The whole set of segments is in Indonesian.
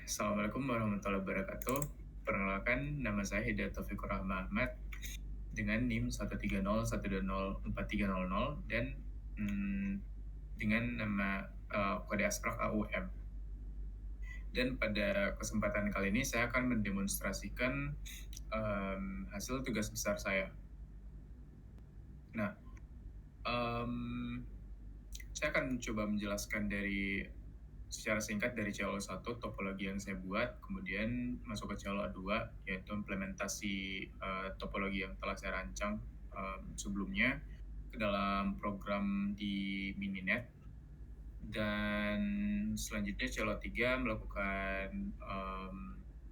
Assalamualaikum warahmatullahi wabarakatuh. Perkenalkan, nama saya Hidayat Taufikur Rahma Ahmad dengan NIM 130120430 dan dengan nama kode Aspraq AUM. Dan pada kesempatan kali ini saya akan mendemonstrasikan hasil tugas besar saya. Nah, saya akan coba menjelaskan secara singkat dari CLO1 topologi yang saya buat, kemudian masuk ke CLO2 yaitu implementasi topologi yang telah saya rancang sebelumnya ke dalam program di Mininet, dan selanjutnya CLO3 melakukan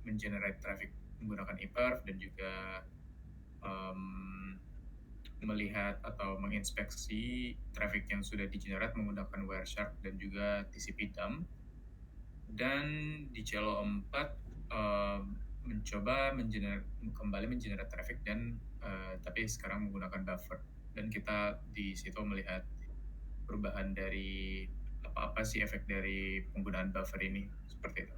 mengenerate traffic menggunakan ePerf dan juga melihat atau menginspeksi traffic yang sudah di-generate menggunakan Wireshark dan juga TCP dump. Dan di CLO 4 mencoba kembali mengenerate traffic dan tapi sekarang menggunakan buffer. Dan kita di situ melihat perubahan dari apa sih efek dari penggunaan buffer ini, seperti itu.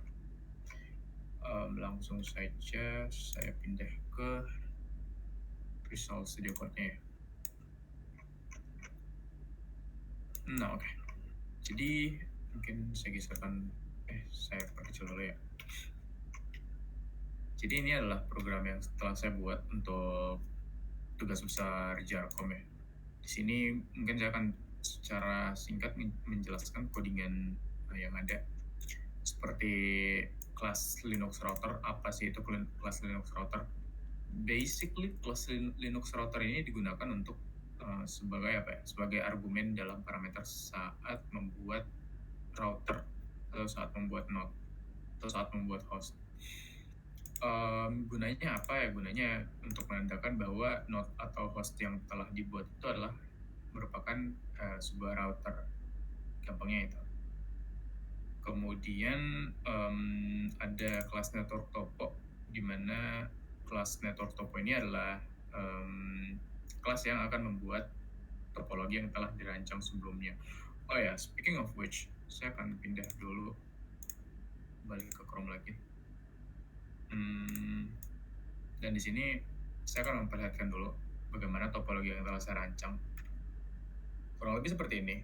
Langsung saja saya pindah ke Visual Studio Code-nya ya. Nah, oke. Jadi mungkin saya geserkan, saya perkecil dulu ya. Jadi ini adalah program yang telah saya buat untuk tugas besar Jarcom ya. Di sini mungkin saya akan secara singkat menjelaskan codingan yang ada. Seperti kelas Linux router, apa sih itu kelas Linux router? Basically kelas Linux router ini digunakan untuk sebagai argumen dalam parameter saat membuat router atau saat membuat node atau saat membuat host. Gunanya apa ya? Gunanya untuk menandakan bahwa node atau host yang telah dibuat itu adalah merupakan sebuah router. Gampangnya itu. Kemudian ada kelas network topo, di mana kelas network topo ini adalah kelas yang akan membuat topologi yang telah dirancang sebelumnya. Oh ya, speaking of which, saya akan pindah dulu balik ke Chrome lagi. Dan di sini saya akan memperlihatkan dulu bagaimana topologi yang telah saya rancang. Kurang lebih seperti ini,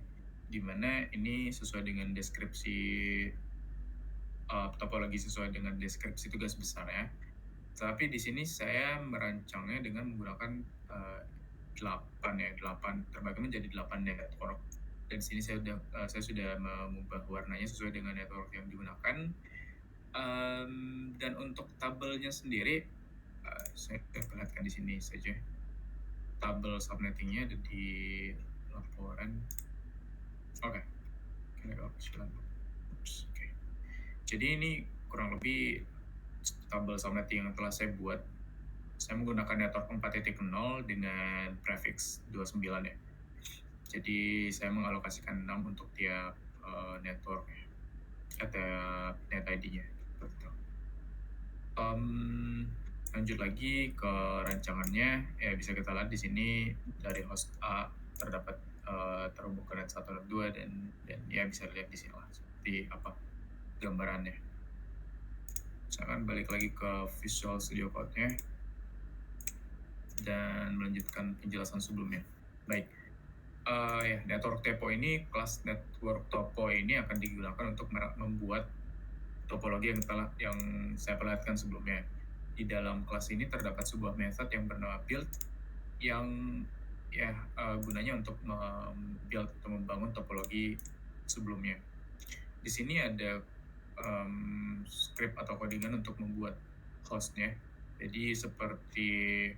di mana ini sesuai dengan deskripsi topologi sesuai dengan deskripsi tugas besarnya. Tapi di sini saya merancangnya dengan menggunakan 8 terbagi menjadi 8 network. Dan di sini saya sudah mengubah warnanya sesuai dengan network yang digunakan. Dan untuk tabelnya sendiri saya perlihatkan di sini saja. Tabel subnettingnya ada di laporan. Oke. Jadi ini kurang lebih tabel subnetting yang telah saya buat. Saya menggunakan network 4.0 dengan prefix 29 ya. Jadi saya mengalokasikan 6 untuk tiap network ya. Ada net ID-nya. Lanjut lagi ke rancangannya, ya bisa kita lihat di sini dari host A terdapat terhubung ke net 1 dan 2 dan ya bisa lihat di sini lah seperti apa gambarannya. Saya akan balik lagi ke Visual Studio Code-nya dan melanjutkan penjelasan sebelumnya. Baik, network topo ini, kelas network topo ini akan digunakan untuk membuat topologi yang saya perlihatkan sebelumnya. Di dalam kelas ini terdapat sebuah method yang bernama build yang gunanya untuk build atau membangun topologi sebelumnya. Di sini ada script atau codingan untuk membuat hostnya. Jadi seperti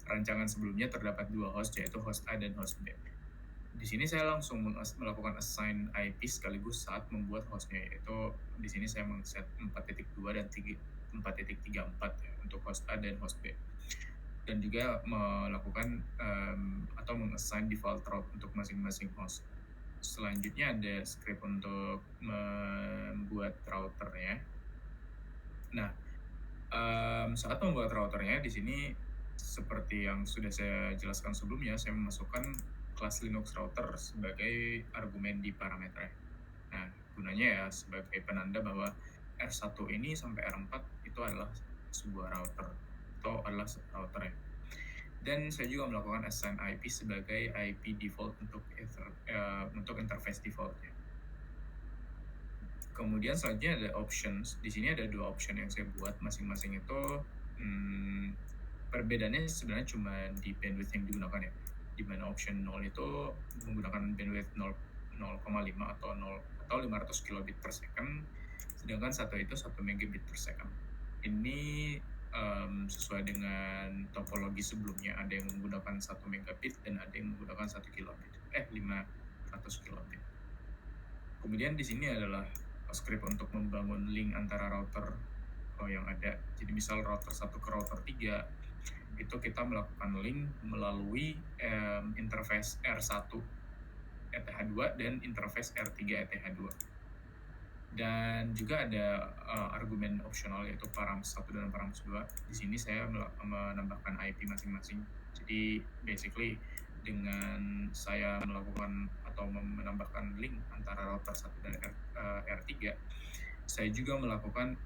rancangan sebelumnya terdapat 2 host, yaitu host A dan host B. Di sini saya langsung melakukan assign IP sekaligus saat membuat hostnya, yaitu di sini saya mengset 4.2 dan 4.34 ya, untuk host A dan host B, dan juga melakukan atau mengassign default route untuk masing-masing host. Selanjutnya ada script untuk membuat routernya. Nah, saat membuat routernya di sini seperti yang sudah saya jelaskan sebelumnya, saya memasukkan kelas Linux router sebagai argumen di parameter. Nah, gunanya ya sebagai penanda bahwa R1 ini sampai R4 itu adalah sebuah router atau adalah router ya. Dan saya juga melakukan assign IP sebagai IP default untuk interface defaultnya. Kemudian selanjutnya ada options. Di sini ada 2 option yang saya buat, masing-masing itu perbedaannya sebenarnya cuma di bandwidth yang digunakan ya. Di mana option 0 itu menggunakan bandwidth 0,5 atau 500 kilobit per second, sedangkan satu itu 1 megabit per second. Ini sesuai dengan topologi sebelumnya, ada yang menggunakan 1 megabit dan ada yang menggunakan 1 kilobit, 500 kilobit. Kemudian di sini adalah script untuk membangun link antara router yang ada. Jadi misal router 1 ke router 3, itu kita melakukan link melalui interface R1 ETH2 dan interface R3 ETH2. Dan juga ada argumen opsional yaitu params 1 dan params 2. Di sini saya menambahkan IP masing-masing. Jadi basically dengan saya melakukan atau menambahkan link antara router 1 dan R3, saya juga melakukan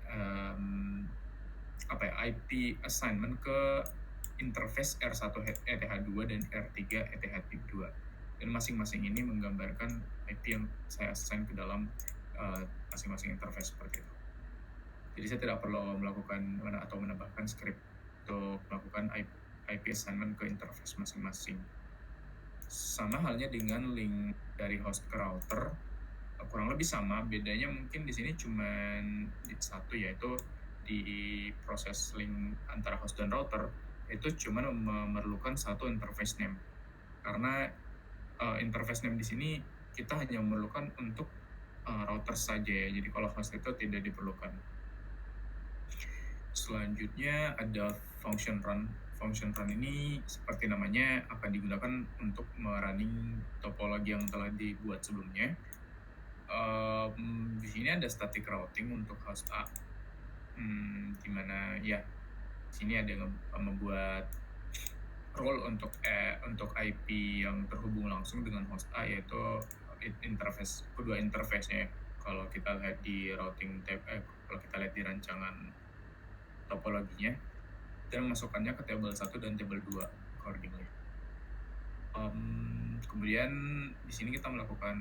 IP assignment ke interface R1 ETH2 dan R3 ETH2. Dan masing-masing ini menggambarkan IP yang saya assign ke dalam masing-masing interface seperti itu. Jadi saya tidak perlu melakukan atau menambahkan script untuk melakukan IP assignment ke interface masing-masing. Sama halnya dengan link dari host ke router, kurang lebih sama. Bedanya mungkin di sini cuma satu, yaitu di proses link antara host dan router itu cuma memerlukan satu interface name. Karena interface name di sini kita hanya memerlukan untuk router saja ya, jadi kalau host itu tidak diperlukan. Selanjutnya ada function run. Function run ini seperti namanya akan digunakan untuk merunning topologi yang telah dibuat sebelumnya. Di sini ada static routing untuk host A, dimana ya di sini ada yang membuat role untuk IP yang terhubung langsung dengan host A, yaitu interface, kedua interface-nya. Kalau kita lihat di routing tab, kalau kita lihat di rancangan topologinya, dan masukkannya ke table 1 dan table 2 accordingly. Kemudian di sini kita melakukan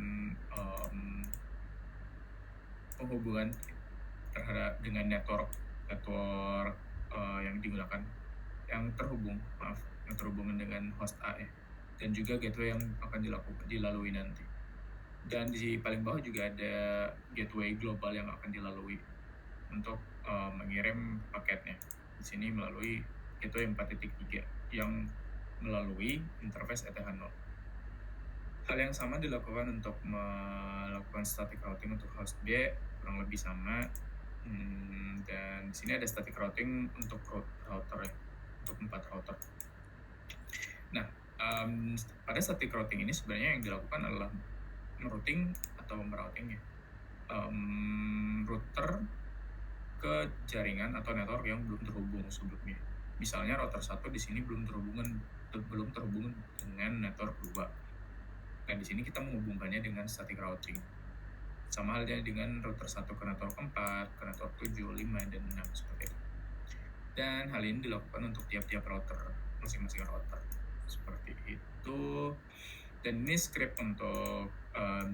penghubungan terhadap dengan network yang digunakan, yang terhubung dengan host A ya, dan juga gateway yang akan dilalui nanti. Dan di paling bawah juga ada gateway global yang akan dilalui untuk mengirim paketnya. Di sini melalui gateway 4.3 yang melalui interface ETH0. Hal yang sama dilakukan untuk melakukan static routing untuk host B, kurang lebih sama. Dan di sini ada static routing untuk router ya, untuk 4 router. Nah, pada static routing ini sebenarnya yang dilakukan adalah merouting atau merouting ya, router ke jaringan atau network yang belum terhubung sebelumnya. Misalnya router 1 di sini belum terhubung dengan network 2. Nah, di sini kita menghubungkannya dengan static routing. Sama halnya dengan router 1 ke network 4, ke network 7, 5, dan 6 seperti itu. Dan hal ini dilakukan untuk tiap-tiap router, masing-masing router. Seperti itu. Dan ini script untuk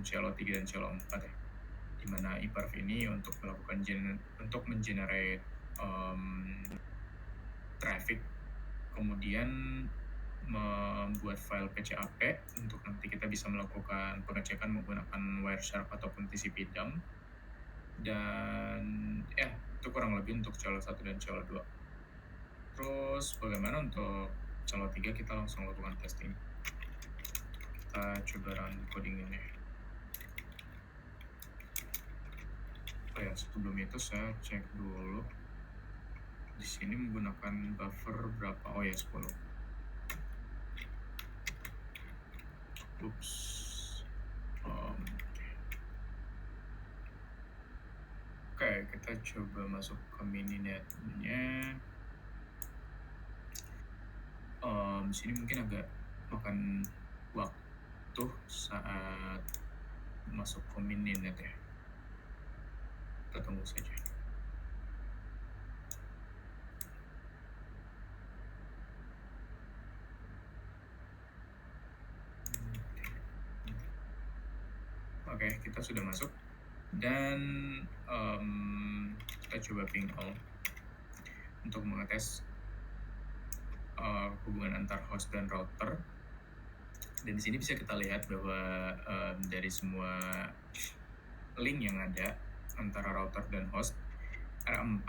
CLO3 dan CLO4 ya, dimana iPerf ini untuk melakukan untuk mengenerate traffic, kemudian membuat file PCAP untuk nanti kita bisa melakukan pengecekan menggunakan Wireshark ataupun TCP dump. Dan itu kurang lebih untuk CLO 1 dan CLO 2. Terus bagaimana untuk CLO 3, kita langsung lakukan testing. Kita coba run coding ini. Sebelum itu saya cek dulu di sini menggunakan buffer berapa. 10. Oke, kita coba masuk ke mininetnya. Di sini mungkin agak makan waktu saat masuk ke mininet ya. Kita tunggu saja. Oke, kita sudah masuk dan kita coba ping all untuk mengetes hubungan antar host dan router. Dan di sini bisa kita lihat bahwa dari semua link yang ada antara router dan host, R4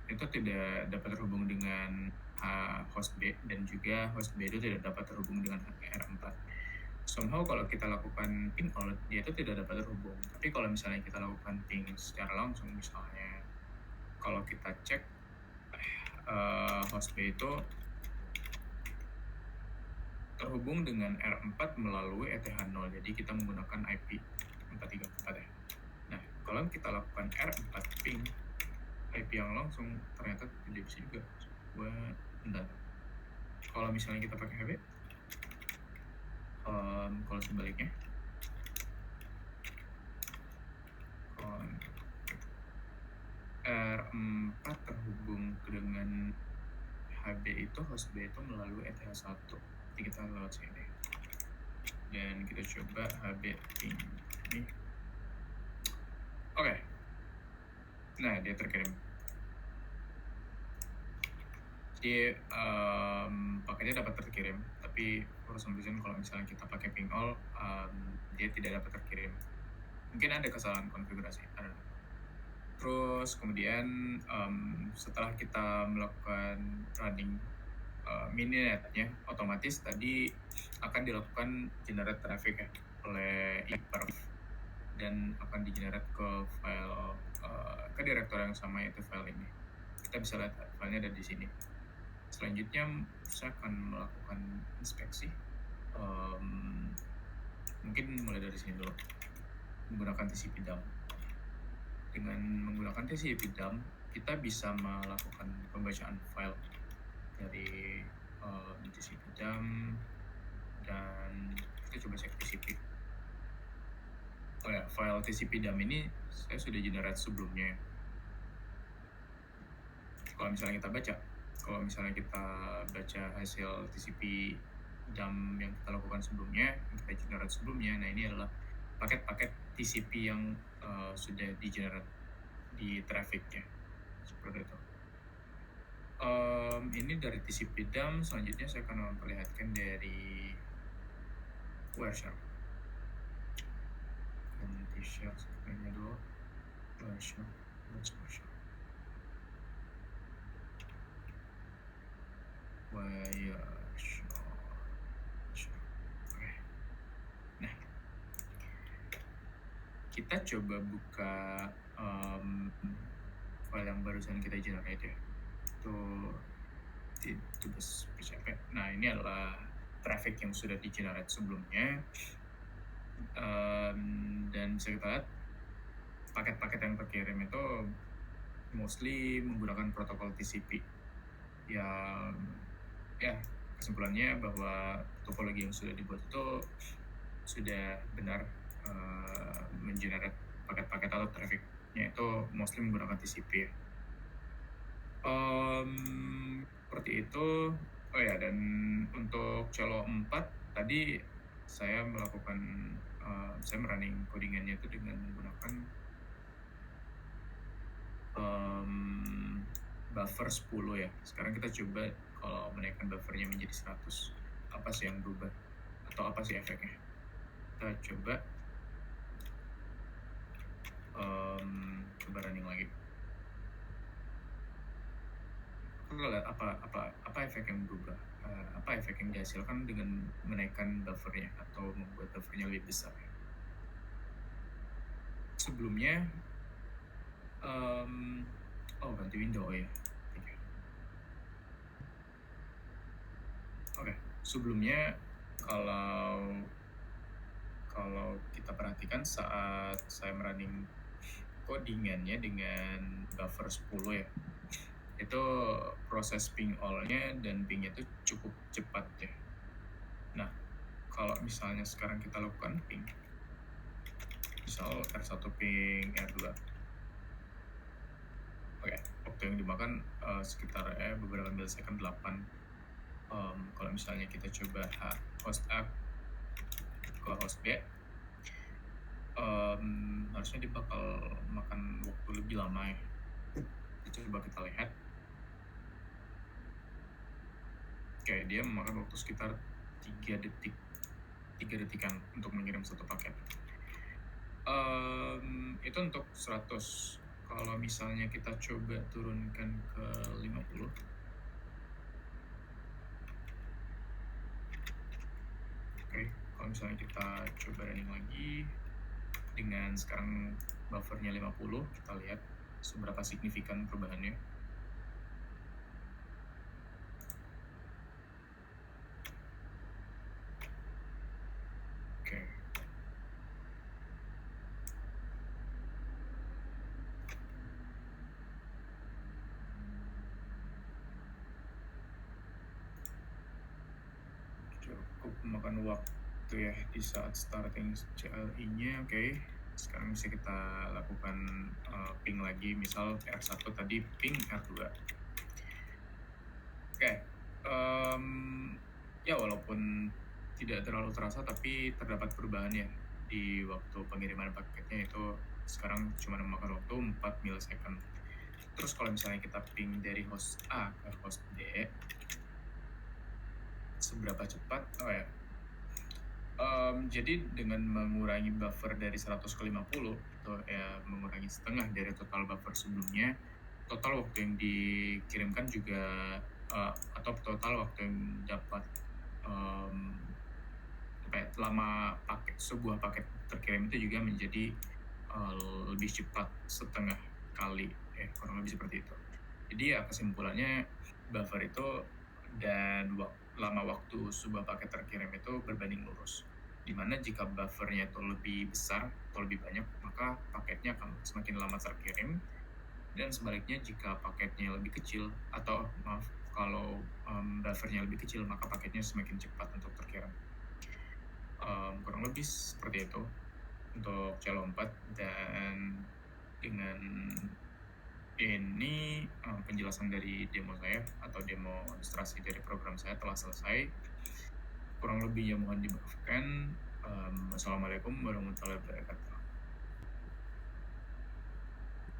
itu tidak dapat terhubung dengan host B, dan juga host B itu tidak dapat terhubung dengan R4. Somehow kalau kita lakukan ping all, dia itu tidak dapat terhubung. Tapi kalau misalnya kita lakukan ping secara langsung, misalnya kalau kita cek host B itu terhubung dengan R4 melalui ETH0, jadi kita menggunakan IP 434 ya. Nah, kalau kita lakukan R4 ping IP yang langsung, ternyata tidak bisa juga. Bentar. Kalau misalnya kita pakai HB, kalau sebaliknya, R4 terhubung dengan HB itu, host B itu melalui ETH1. Jadi kita lewat sini. Dan kita coba HB ping ini. Oke. Nah, dia terkirim. Jadi paketnya dapat terkirim, tapi for some reason kalau misalnya kita pakai ping all, dia tidak dapat terkirim. Mungkin ada kesalahan konfigurasi. Terus kemudian setelah kita melakukan running mininetnya, otomatis tadi akan dilakukan generate traffic ya oleh iPerf, dan akan di-generate ke file ke direktur yang sama, yaitu file ini. Kita bisa lihat filenya ada di sini. Selanjutnya saya akan melakukan inspeksi, mungkin mulai dari sini dulu, menggunakan TCP dump. Dengan menggunakan TCP dump, kita bisa melakukan pembacaan file dari TCP dump, dan kita coba cek TCP. Oh ya, file TCP dump ini saya sudah generate sebelumnya. Kalau misalnya kita baca hasil TCP dump yang kita lakukan sebelumnya, yang kita generate sebelumnya, nah ini adalah paket-paket TCP yang sudah di-generate di traffic-nya, seperti itu. Ini dari TCP dump. Selanjutnya saya akan memperlihatkan dari Wireshark. Ganti share screen-nya dulu. Wireshark. Oke. Nah, kita coba buka file yang barusan kita generate ya. Itu PCP. Nah, ini adalah traffic yang sudah di-generate sebelumnya. Dan bisa kita lihat paket-paket yang terkirim itu mostly menggunakan protokol TCP. Yang ya, kesimpulannya bahwa topologi yang sudah dibuat itu sudah benar mengenerate paket-paket atau trafficnya itu mostly menggunakan TCP ya. Seperti itu. Oh ya, dan untuk Celo 4 tadi saya melakukan saya merunning codingannya itu dengan menggunakan buffer 10 ya. Sekarang kita coba kalau menaikkan buffernya menjadi 100, apa sih yang berubah atau apa sih efeknya. Kita coba running lagi. Kita lihat apa efek yang berubah, apa efek yang dihasilkan dengan menaikkan buffernya atau membuat buffernya lebih besar. Sebelumnya ganti window ya. Oke. Sebelumnya kalau kita perhatikan saat saya merunning codingannya dengan buffer 10 ya, itu proses ping all-nya dan ping-nya itu cukup cepat ya. Nah, kalau misalnya sekarang kita lakukan ping, misal R1 ping R2, oke, waktu yang dimakan sekitar beberapa milisecond 8. Kalau misalnya kita coba host A ke host B, Harusnya dia bakal makan waktu lebih lama ya. Coba kita lihat. Oke, dia memakan waktu sekitar 3 detikan untuk mengirim satu paket. Itu untuk 100. Kalau misalnya kita coba turunkan ke 50. Oke, kalau misalnya kita coba running lagi dengan sekarang buffernya 50, kita lihat seberapa signifikan perubahannya. Oke. Cukup memakan waktu ya di saat starting CLI-nya. Oke. Sekarang bisa kita lakukan ping lagi, misal R1 tadi ping R2. Oke. Ya walaupun tidak terlalu terasa, tapi terdapat perubahan ya di waktu pengiriman paketnya. Itu sekarang cuma memakan waktu 4 millisecond. Terus kalau misalnya kita ping dari host A ke host B, seberapa cepat? Oh ya, jadi dengan mengurangi buffer dari 100 ke 50, atau ya mengurangi setengah dari total buffer sebelumnya, total waktu yang dikirimkan juga atau total waktu yang dapat lama sebuah paket terkirim itu juga menjadi lebih cepat setengah kali, kurang lebih seperti itu. Jadi ya kesimpulannya buffer itu dan lama waktu sebuah paket terkirim itu berbanding lurus. Dimana jika buffernya itu lebih besar atau lebih banyak, maka paketnya akan semakin lama terkirim. Dan sebaliknya jika paketnya lebih kecil, atau maaf, kalau buffernya lebih kecil, maka paketnya semakin cepat untuk terkirim. Kurang lebih seperti itu untuk Celo 4. Dan dengan ini penjelasan dari demo saya atau demonstrasi dari program saya telah selesai. Kurang lebihnya mohon dimaafkan. Wassalamualaikum warahmatullahi wabarakatuh.